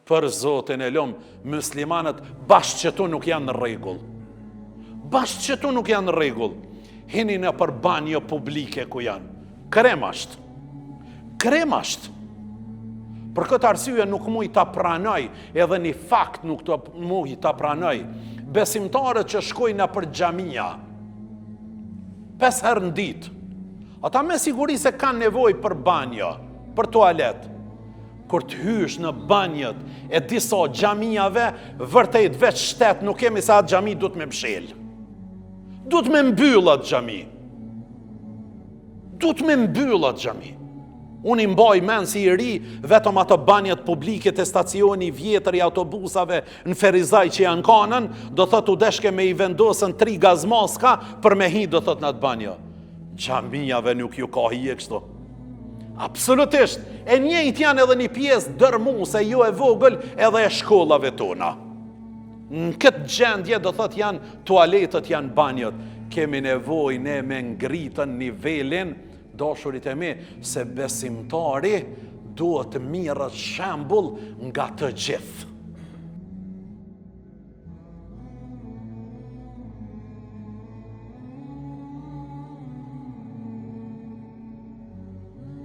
Për Zotin e lum, muslimanët bashkë që tu nuk janë në rregull. Bashkë që tu nuk janë në rregull. Hini në për banjo publike ku janë. Kremasht. Kremasht. Për këtë arsye nuk muj ta pranoj, edhe një fakt nuk të muj ta pranoj, besimtarët që shkojnë në për xhamia 5 herë në ditë. Ata me siguri se kanë nevojë për banjo, për tualet. Kur të hysh në banjët e disa xhamiave, vërtet veç shtet nuk kemi se atë xhami duhet me mshel. Duhet me mbyll atë xhami. Duhet me mbyll atë xhami. Unë i mbaj men si i ri vetëm ato banjët publike të stacioni vjetër i autobusave në Ferizaj që janë kanën, do thot u deshke me i vendosën 3 gazmaska për me hi do thot në atë banjë. Xhamijave nuk ju ka hije kështu. Absolutisht. E njëjtë janë edhe një pjesë dërmuese jo e vogël edhe e shkollave tona. Në këtë gjendje do thot janë tualetët, janë banjët. Kemi nevojë ne me ngritën nivelin, dashurit e mi, se besimtari duhet mirë shembull nga të gjithë.